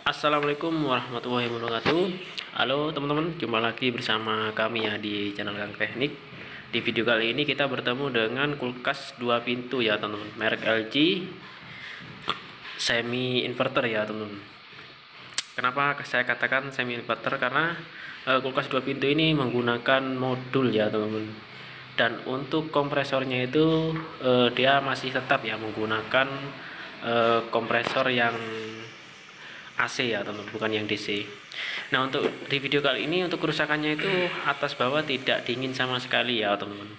Assalamualaikum warahmatullahi wabarakatuh. Halo teman-teman, jumpa lagi bersama kami ya di channel Kang Teknik. Di video kali ini kita bertemu dengan kulkas 2 pintu ya teman-teman, merek LG semi inverter ya teman-teman. Kenapa saya katakan semi inverter? Karena kulkas 2 pintu ini menggunakan modul ya teman-teman. Dan untuk kompresornya itu dia masih tetap ya menggunakan kompresor yang AC ya teman-teman, bukan yang DC. Nah, untuk di video kali ini untuk kerusakannya itu atas bawah tidak dingin sama sekali ya teman-teman.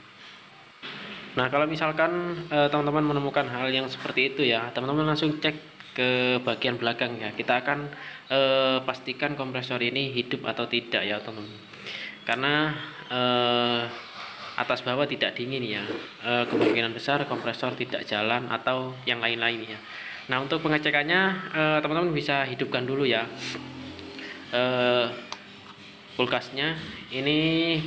Nah, kalau misalkan teman-teman menemukan hal yang seperti itu ya, teman-teman langsung cek ke bagian belakang ya. Kita akan pastikan kompresor ini hidup atau tidak ya teman-teman. Karena atas bawah tidak dingin ya, kemungkinan besar kompresor tidak jalan atau yang lain-lain ya. Nah, untuk pengecekannya teman-teman bisa hidupkan dulu ya kulkasnya. Ini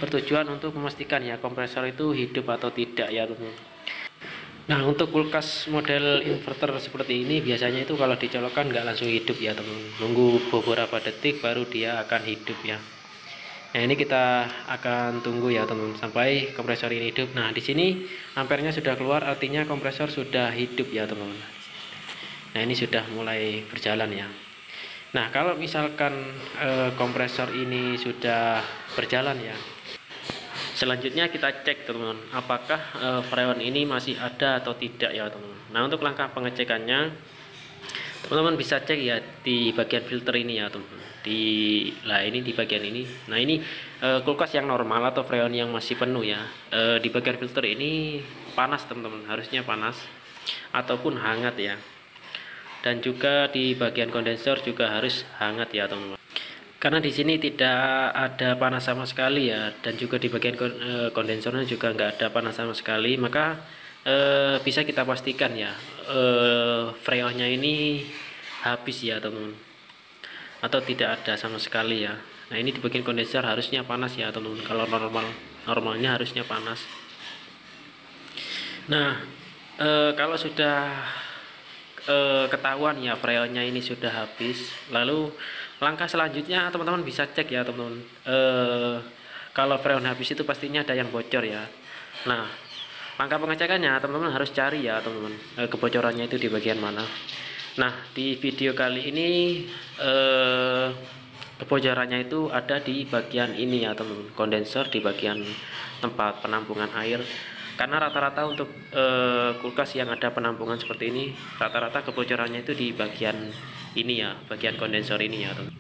bertujuan untuk memastikan ya kompresor itu hidup atau tidak ya teman-teman. Nah, untuk kulkas model inverter seperti ini biasanya itu kalau dicolokkan nggak langsung hidup ya teman-teman, nunggu beberapa detik baru dia akan hidup ya. Nah, ini kita akan tunggu ya teman-teman sampai kompresor ini hidup. Nah, di sini ampernya sudah keluar, artinya kompresor sudah hidup ya teman-teman. Nah, ini sudah mulai berjalan ya. Nah, kalau misalkan kompresor ini sudah berjalan ya, selanjutnya kita cek teman-teman, apakah freon ini masih ada atau tidak ya teman-teman. Nah, untuk langkah pengecekannya teman-teman bisa cek ya di bagian filter ini ya teman-teman. Ini di bagian ini. Nah, ini kulkas yang normal atau freon yang masih penuh ya. Di bagian filter ini panas teman-teman, harusnya panas ataupun hangat ya. Dan juga di bagian kondensor juga harus hangat ya teman-teman. Karena di sini tidak ada panas sama sekali ya, dan juga di bagian kondensornya juga nggak ada panas sama sekali, maka bisa kita pastikan ya freonnya ini habis ya teman-teman, atau tidak ada sama sekali ya. Nah, ini di bagian kondensor harusnya panas ya teman-teman. Kalau normalnya harusnya panas. Nah, kalau sudah ketahuan ya freonnya ini sudah habis, lalu langkah selanjutnya teman-teman bisa cek ya teman-teman, kalau freon habis itu pastinya ada yang bocor ya. Nah, langkah pengecekannya teman-teman harus cari ya teman-teman, kebocorannya itu di bagian mana. Nah, di video kali ini kebocorannya itu ada di bagian ini ya teman-teman, kondensor di bagian tempat penampungan air. Karena rata-rata untuk kulkas yang ada penampungan seperti ini, rata-rata kebocorannya itu di bagian ini ya, bagian kondensor ini ya teman.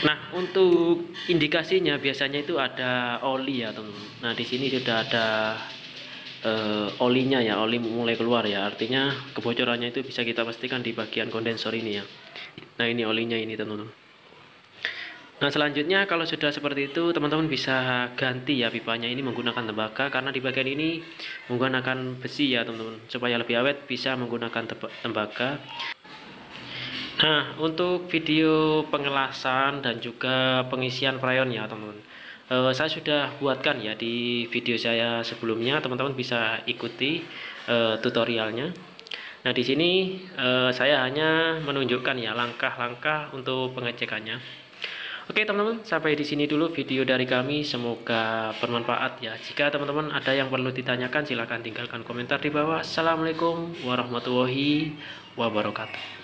Nah, untuk indikasinya biasanya itu ada oli ya teman. Nah, di sini sudah ada olinya ya, oli mulai keluar ya, artinya kebocorannya itu bisa kita pastikan di bagian kondensor ini ya. Nah, ini olinya ini teman-teman. Nah, selanjutnya kalau sudah seperti itu teman-teman bisa ganti ya pipanya ini menggunakan tembaga, karena di bagian ini menggunakan besi ya teman-teman, supaya lebih awet bisa menggunakan tembaga. Nah, untuk video pengelasan dan juga pengisian freon ya teman-teman, saya sudah buatkan ya di video saya sebelumnya, teman-teman bisa ikuti tutorialnya. Nah, di sini saya hanya menunjukkan ya langkah-langkah untuk pengecekannya. Oke teman-teman, sampai di sini dulu video dari kami. Semoga bermanfaat ya. Jika teman-teman ada yang perlu ditanyakan, silahkan tinggalkan komentar di bawah. Assalamualaikum warahmatullahi wabarakatuh.